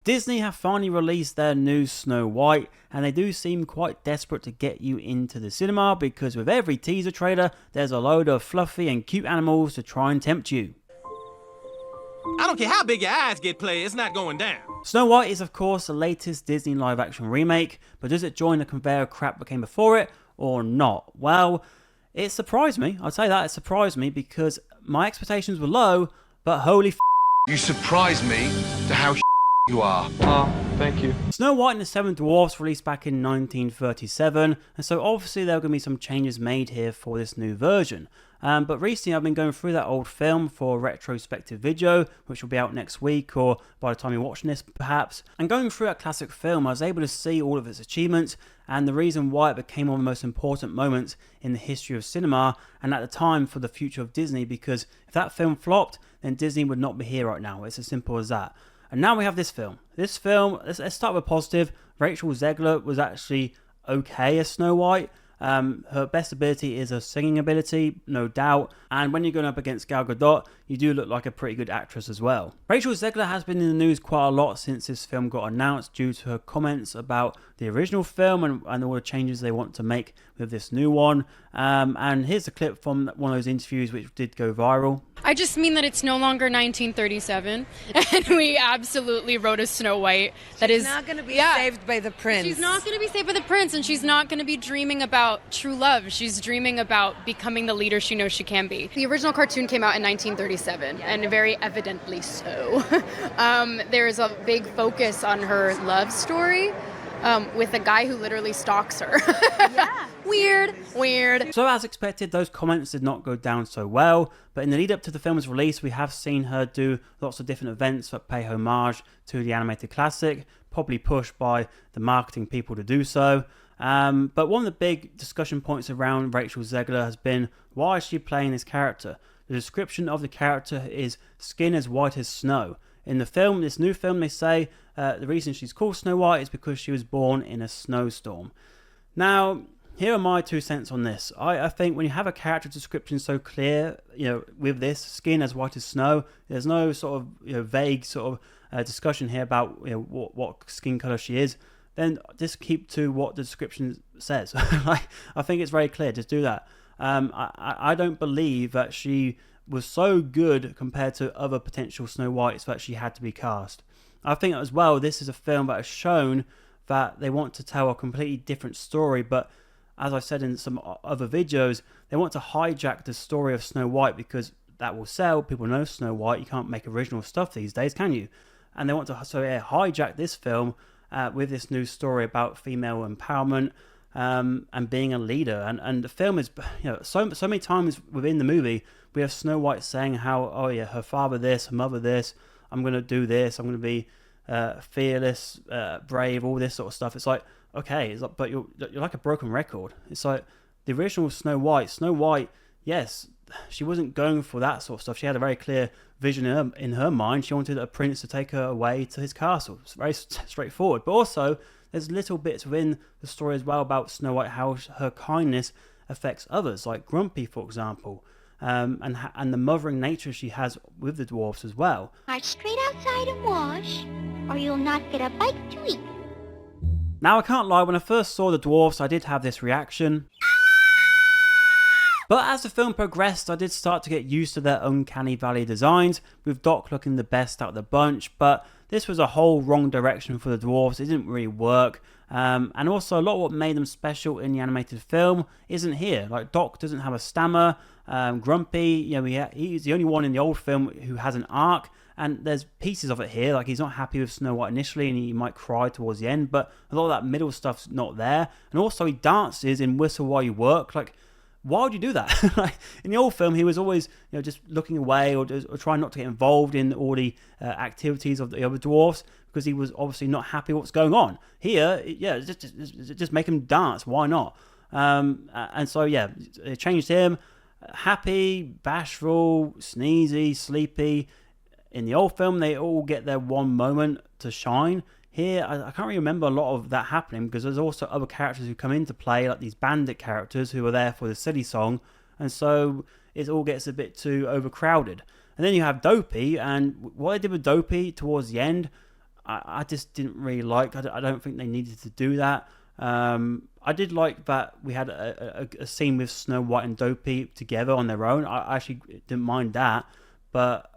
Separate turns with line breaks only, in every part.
Disney have finally released their new Snow White, and they do seem quite desperate to get you into the cinema because with every teaser trailer, there's a load of fluffy and cute animals to try and tempt you.
I don't care how big your eyes get, play, it's not going down.
Snow White is of course the latest Disney live action remake, but does it join the conveyor of crap that came before it or not? Well, it surprised me. I'd say that it surprised me because my expectations were low, but holy f***.
You surprise me to how you are.
Oh, thank you.
Snow White and the Seven Dwarfs released back in 1937, and so obviously there are going to be some changes made here for this new version. But recently I've been going through that old film for a retrospective video, which will be out next week or by the time you're watching this perhaps. And going through that classic film, I was able to see all of its achievements and the reason why it became one of the most important moments in the history of cinema and at the time for the future of Disney, because if that film flopped, then Disney would not be here right now. It's as simple as that. And now we have this film. This film, let's start with positive. Rachel Zegler was actually okay as Snow White. Her best ability is her singing ability, no doubt, and when you're going up against Gal Gadot, you do look like a pretty good actress as well. Rachel Zegler has been in the news quite a lot since this film got announced due to her comments about the original film and all the changes they want to make with this new one. And here's a clip from one of those interviews which did go viral.
I just mean that it's no longer 1937, and we absolutely wrote a Snow White that is
not going to be saved by the prince.
She's not going to be saved by the prince, and she's not going to be dreaming about true love. She's dreaming about becoming the leader she knows she can be. The original cartoon came out in 1937, and very evidently so. There's a big focus on her love story with a guy who literally stalks her.
Yeah.
Weird.
So as expected, those comments did not go down so well, but in the lead up to the film's release, we have seen her do lots of different events that pay homage to the animated classic, probably pushed by the marketing people to do so. But one of the big discussion points around Rachel Zegler has been, why is she playing this character? The description of the character is skin as white as snow. In the film, this new film, they say the reason she's called Snow White is because she was born in a snowstorm. Now, here are my 2 cents on this. I think when you have a character description so clear, with this, skin as white as snow, there's no sort of vague sort of discussion here about what skin color she is. Then just keep to what the description says. I think it's very clear. Just do that. I don't believe that she was so good compared to other potential Snow Whites that she had to be cast. I think as well, this is a film that has shown that they want to tell a completely different story, but as I've said in some other videos, they want to hijack the story of Snow White because that will sell. People know Snow White. You can't make original stuff these days, can you? And they want to hijack this film with this new story about female empowerment and being a leader. And the film is, so many times within the movie, we have Snow White saying how, her father this, her mother this, I'm going to do this, I'm going to be fearless, brave, all this sort of stuff. It's like, okay, but you're like a broken record. It's like the original Snow White, yes, she wasn't going for that sort of stuff. She had a very clear vision in her mind. She wanted a prince to take her away to his castle. It's very straightforward. But also, there's little bits within the story as well about Snow White, how her kindness affects others, like Grumpy, for example, and the mothering nature she has with the dwarfs as well.
March straight outside and wash, or you'll not get a bite to eat.
Now, I can't lie, when I first saw the dwarfs, I did have this reaction. But as the film progressed, I did start to get used to their uncanny valley designs, with Doc looking the best out of the bunch, but this was a whole wrong direction for the dwarfs. It didn't really work. And also, a lot of what made them special in the animated film isn't here. Like, Doc doesn't have a stammer. Grumpy, he's the only one in the old film who has an arc. And there's pieces of it here, like he's not happy with Snow White initially and he might cry towards the end, but a lot of that middle stuff's not there. And also he dances in Whistle While You Work. Like, why would you do that? Like, in the old film, he was always just looking away or trying not to get involved in all the activities of the other dwarfs because he was obviously not happy with what's going on. Here, just make him dance. Why not? And so, they changed him. Happy, bashful, sneezy, sleepy. In the old film, they all get their one moment to shine. Here, I can't really remember a lot of that happening because there's also other characters who come into play, like these bandit characters who are there for the silly song, and so it all gets a bit too overcrowded. And then you have Dopey, and what I did with Dopey towards the end, I just didn't really like. I don't think they needed to do that. I did like that we had a scene with Snow White and Dopey together on their own. I actually didn't mind that, but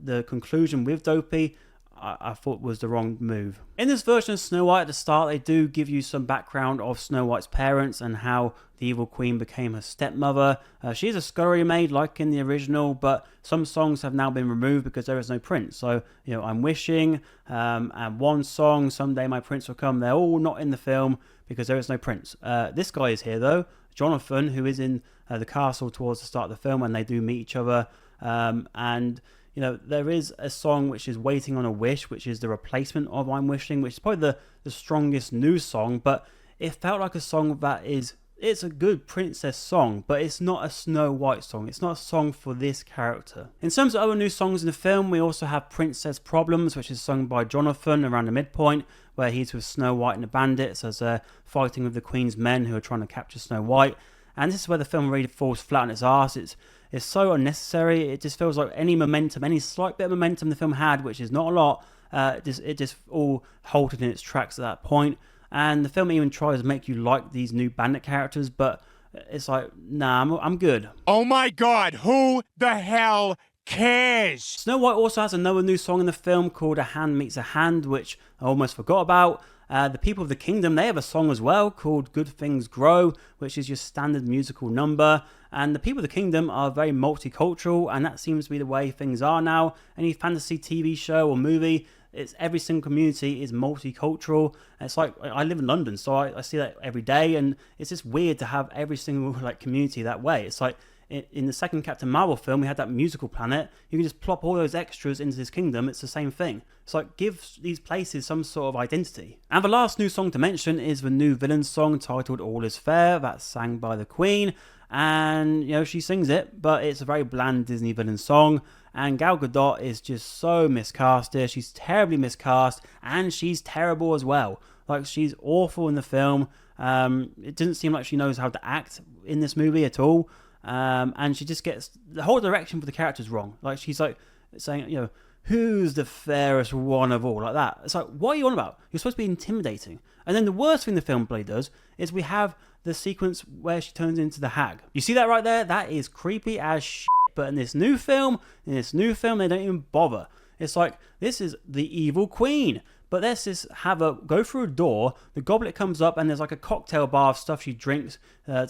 the conclusion with Dopey, I thought was the wrong move. In this version of Snow White at the start, they do give you some background of Snow White's parents and how the evil queen became her stepmother. She is a scullery maid like in the original, but some songs have now been removed because there is no prince. So, I'm Wishing, and one song, Someday My Prince Will Come, they're all not in the film because there is no prince. This guy is here though, Jonathan, who is in the castle towards the start of the film, and they do meet each other, and there is a song which is Waiting on a Wish, which is the replacement of I'm Wishing, which is probably the strongest new song, but it felt like a song that it's a good princess song, but it's not a Snow White song. It's not a song for this character. In terms of other new songs in the film, we also have Princess Problems, which is sung by Jonathan around the midpoint, where he's with Snow White and the bandits as they're fighting with the Queen's men who are trying to capture Snow White. And this is where the film really falls flat on its arse. It's so unnecessary. It just feels like any momentum, any slight bit of momentum the film had, which is not a lot, it just all halted in its tracks at that point. And the film even tries to make you like these new bandit characters, but it's like, nah, I'm good.
Oh my God, who the hell cares?
Snow White also has another new song in the film called A Hand Meets a Hand, which I almost forgot about. The people of the kingdom, they have a song as well called Good Things Grow, which is your standard musical number. And the people of the kingdom are very multicultural, and that seems to be the way things are now. Any fantasy TV show or movie, it's every single community is multicultural. And it's like, I live in London, so I see that every day, and it's just weird to have every single community that way. It's like in the second Captain Marvel film, we had that musical planet. You can just plop all those extras into this kingdom. It's the same thing. It's like, give these places some sort of identity. And the last new song to mention is the new villain song titled All Is Fair. That's sang by the Queen. And, she sings it, but it's a very bland Disney villain song. And Gal Gadot is just so miscast here. She's terribly miscast, and she's terrible as well. She's awful in the film. It doesn't seem like she knows how to act in this movie at all. And she just gets the whole direction for the character's wrong. She's saying, who's the fairest one of all, like that. It's like, what are you on about? You're supposed to be intimidating. And then the worst thing the film play does is we have the sequence where she turns into the hag. You see that right there? That is creepy as shit. But in this new film, they don't even bother. It's like, this is the evil queen. But let's just have her go through a door, the goblet comes up, and there's like a cocktail bar of stuff she drinks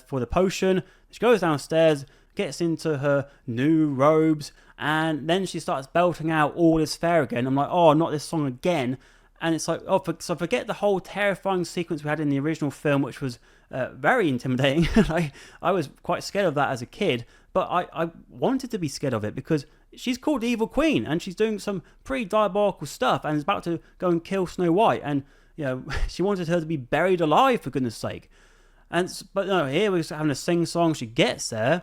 for the potion. She goes downstairs, gets into her new robes, and then she starts belting out All Is Fair again. I'm like, oh, not this song again. And it's like, so forget the whole terrifying sequence we had in the original film, which was very intimidating. I was quite scared of that as a kid, but I wanted to be scared of it because she's called the Evil Queen, and she's doing some pretty diabolical stuff, and is about to go and kill Snow White, and she wanted her to be buried alive, for goodness sake. But no, here we're having a sing-song. She gets there,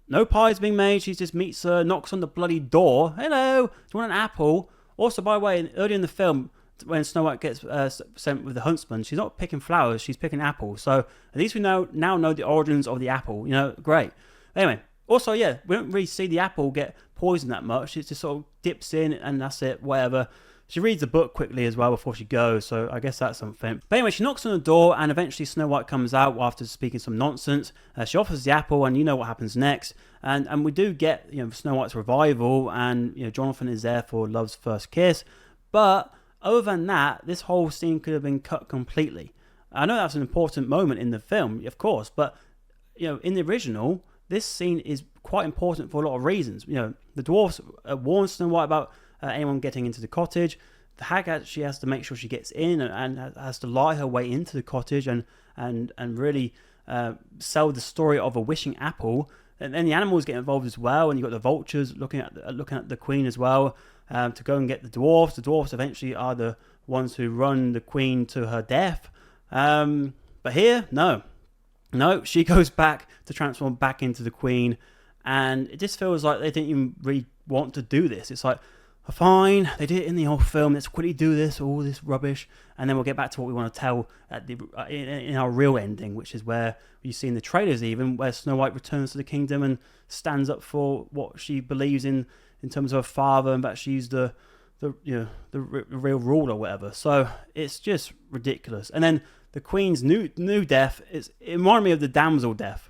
no pie's being made. She just meets her, knocks on the bloody door. Hello, do you want an apple? Also, by the way, earlier in the film, when Snow White gets sent with the huntsman, she's not picking flowers, she's picking apples. So at least we now know the origins of the apple. Great. Anyway, also, yeah, we don't really see the apple get poisoned that much. It just sort of dips in, and that's it, whatever. She reads the book quickly as well before she goes, so I guess that's something. But anyway, she knocks on the door, and eventually Snow White comes out after speaking some nonsense. She offers the apple, and you know what happens next. And we do get Snow White's revival, and Jonathan is there for Love's first kiss. But other than that, this whole scene could have been cut completely. I know that's an important moment in the film, of course, but in the original, this scene is quite important for a lot of reasons. The dwarves warn Snow White about anyone getting into the cottage. The hag actually has to make sure she gets in and has to lie her way into the cottage and really sell the story of a wishing apple. And then the animals get involved as well, and you've got the vultures looking at the queen as well to go and get the dwarves. The dwarves eventually are the ones who run the queen to her death. But here, no, she goes back to transform back into the queen, and it just feels like they didn't even really want to do this. It's like, fine, they did it in the old film, let's quickly do all this rubbish, and then we'll get back to what we want to tell in our real ending, which is where you see in the trailers even, where Snow White returns to the kingdom and stands up for what she believes in terms of her father, and that she's the the real rule or whatever. So it's just ridiculous. And then the Queen's new death it reminded me of the damsel death.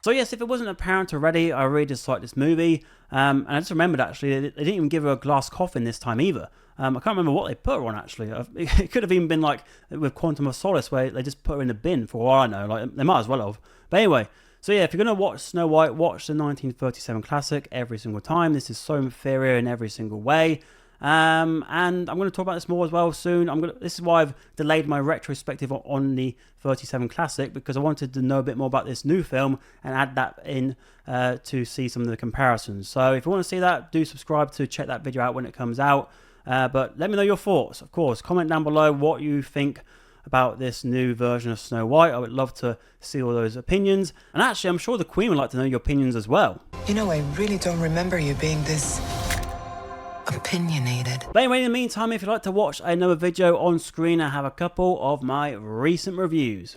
So yes, if it wasn't apparent already, I really just liked this movie. And I just remembered actually, they didn't even give her a glass coffin this time either. I can't remember what they put her on actually. It could have even been like with Quantum of Solace where they just put her in the bin for all I know. Like they might as well have. But anyway, so yeah, if you're going to watch Snow White, watch the 1937 classic every single time. This is so inferior in every single way. And I'm going to talk about this more as well soon. This is why I've delayed my retrospective on the 37 classic, because I wanted to know a bit more about this new film and add that in to see some of the comparisons. So if you want to see that, do subscribe to check that video out when it comes out. But let me know your thoughts. Of course, comment down below what you think about this new version of Snow White. I would love to see all those opinions. And actually, I'm sure the Queen would like to know your opinions as well.
You know, I really don't remember you being this opinionated.
But anyway, in the meantime, if you'd like to watch another video on screen, I have a couple of my recent reviews.